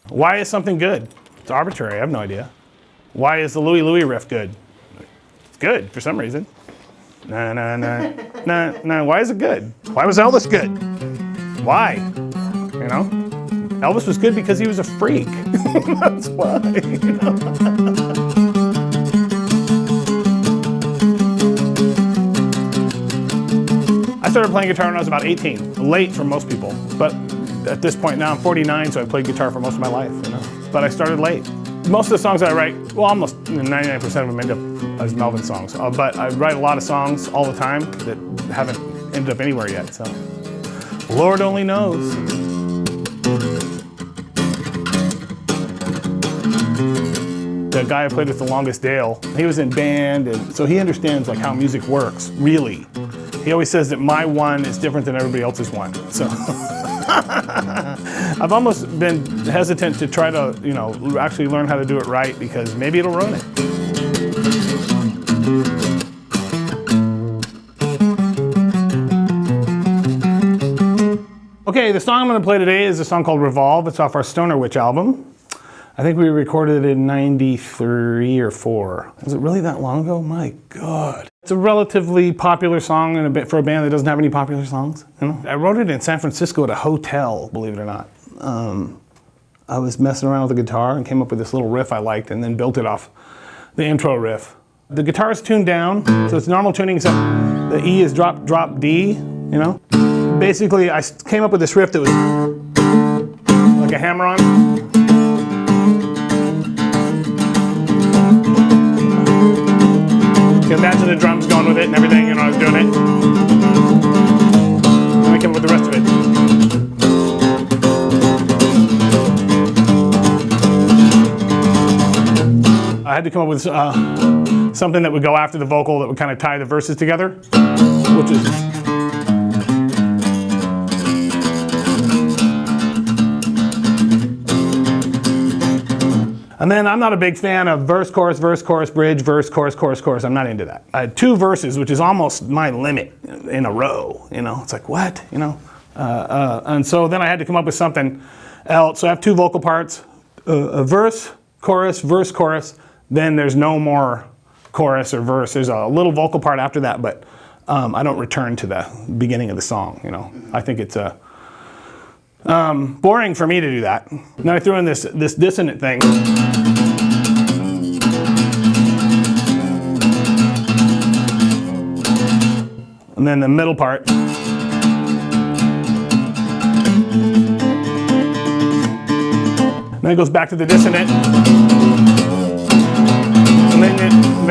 Why is something good? It's arbitrary, I have no idea. Why is the Louie Louie riff good? It's good for some reason. Nah, nah, nah, nah, nah. Why is it good? Why was Elvis good? Why? You know? Elvis was good because he was a freak. That's why, you know? I started playing guitar when I was about 18. Late for most people. But at this point now I'm 49, so I played guitar for most of my life, you know? But I started late. Most of the songs I write, well, almost 99% of them end up as Melvin songs. But I write a lot of songs all the time that haven't ended up anywhere yet, so. Lord only knows. The guy I played with the longest, Dale, he was in band, and so he understands like how music works, really. He always says that my one is different than everybody else's one, so. I've almost been hesitant to try to, you know, actually learn how to do it right because maybe it'll ruin it. Okay, the song I'm going to play today is a song called Revolve. It's off our Stoner Witch album. I think we recorded it in 93 or 4. Was it really that long ago? My God. It's a relatively popular song for a band that doesn't have any popular songs. You know? I wrote it in San Francisco at a hotel, believe it or not. I was messing around with the guitar and came up with this little riff I liked and then built it off the intro riff. The guitar is tuned down, so it's normal tuning except the E is drop D, you know? Basically, I came up with this riff that was like a hammer-on. You can imagine the drums going with it and everything, you know, I was doing it. And I came up with the rest of it. I had to come up with something that would go after the vocal that would kind of tie the verses together, which is... And then I'm not a big fan of verse, chorus, bridge, verse, chorus. I'm not into that. I had 2 verses, which is almost my limit in a row, you know? It's like, what, you know? And so then I had to come up with something else. So I have 2 vocal parts, a verse, chorus, then there's no more chorus or verse. There's a little vocal part after that, but I don't return to the beginning of the song, you know? I think it's boring for me to do that. Then I threw in this dissonant thing. And then the middle part. Then it goes back to the dissonant. And then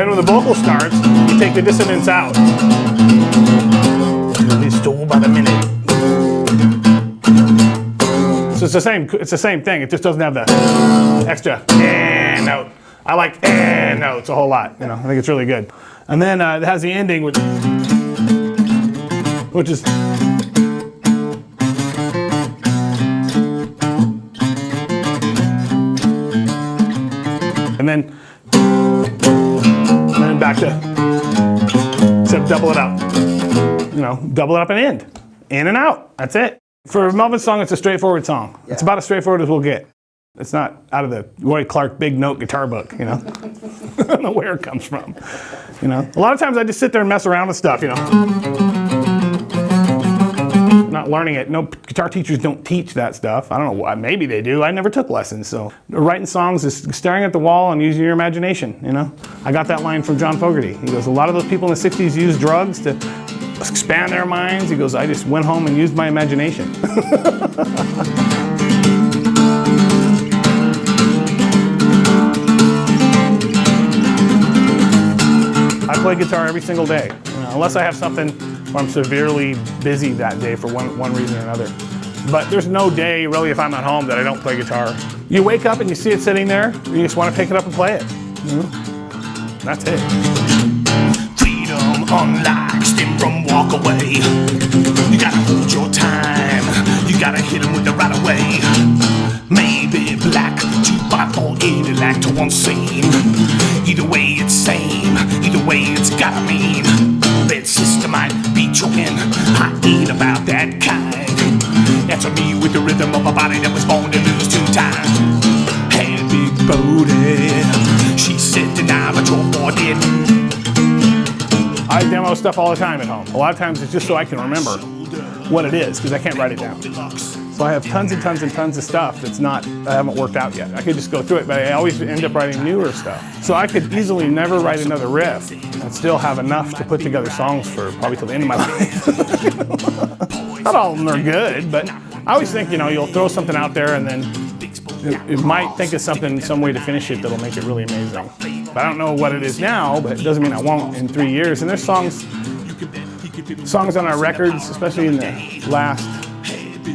when the vocal starts, you take the dissonance out. It's stole by the minute. So it's the same thing. It just doesn't have the extra note. I like notes a whole lot. You know, I think it's really good. And then it has the ending which is and then back to except double it up. You know, double it up and end. In and out. That's it. For a Melvin song, it's a straightforward song. Yeah. It's about as straightforward as we'll get. It's not out of the Roy Clark big note guitar book, you know? I don't know where it comes from, you know? A lot of times I just sit there and mess around with stuff, you know? Not learning it. No, guitar teachers don't teach that stuff. I don't know why. Maybe they do. I never took lessons, so writing songs is staring at the wall and using your imagination, you know? I got that line from John Fogerty. He goes, a lot of those people in the 60s used drugs to expand their minds. He goes, I just went home and used my imagination. I play guitar every single day, you know, unless I have something where I'm severely busy that day for one reason or another. But there's no day, really, if I'm at home that I don't play guitar. You wake up and you see it sitting there, you just want to pick it up and play it. You know? That's it. Freedom unlocked, stem from walk away. You gotta hold your time, you gotta hit him with the right away. Maybe black, 2-5 or intellect to one scene. Either way it's same, either way it's gotta mean. Bed sister might be choking, I ain't about that kind. Answer me with the rhythm of a body that was born to lose 2 times. stuff all the time at home. A lot of times it's just so I can remember what it is, because I can't write it down. So I have tons and tons and tons of stuff I haven't worked out yet. I could just go through it, but I always end up writing newer stuff. So I could easily never write another riff and still have enough to put together songs for probably till the end of my life. Not all of them are good, but I always think, you'll throw something out there and then it might think of something, some way to finish it that'll make it really amazing. But I don't know what it is now, but it doesn't mean I won't in 3 years. And there's songs on our records, especially in the last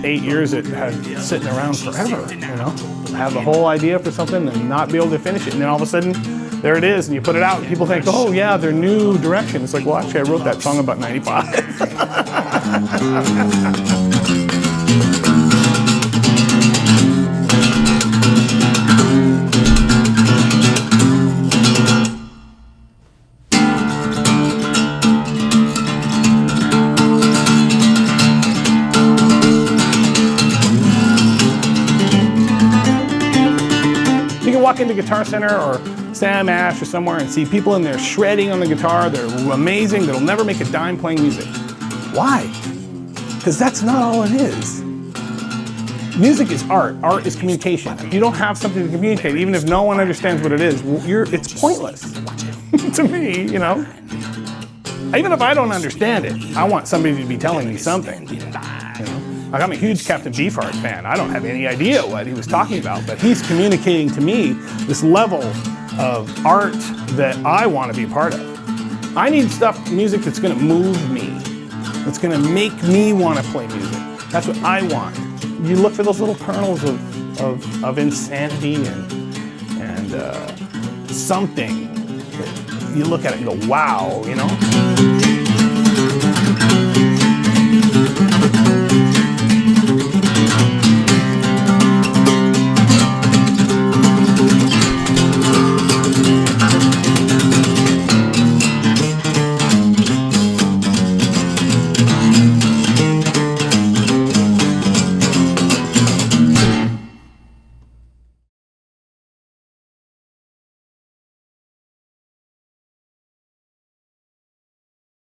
8 years, that have sitting around forever, Have the whole idea for something and not be able to finish it. And then all of a sudden, there it is, and you put it out, and people think, oh yeah, they're new direction. It's like, well, actually, I wrote that song about 95. Walk into Guitar Center or Sam Ash or somewhere and see people in there shredding on the guitar. They're amazing. They'll never make a dime playing music. Why? Because that's not all it is. Music is art. Art is communication. If you don't have something to communicate, even if no one understands what it is, it's pointless. To me, Even if I don't understand it, I want somebody to be telling me something. Like, I'm a huge Captain Beefheart fan. I don't have any idea what he was talking about, but he's communicating to me this level of art that I want to be a part of. I need music that's going to move me, that's going to make me want to play music. That's what I want. You look for those little kernels of insanity and something that you look at it and go, wow,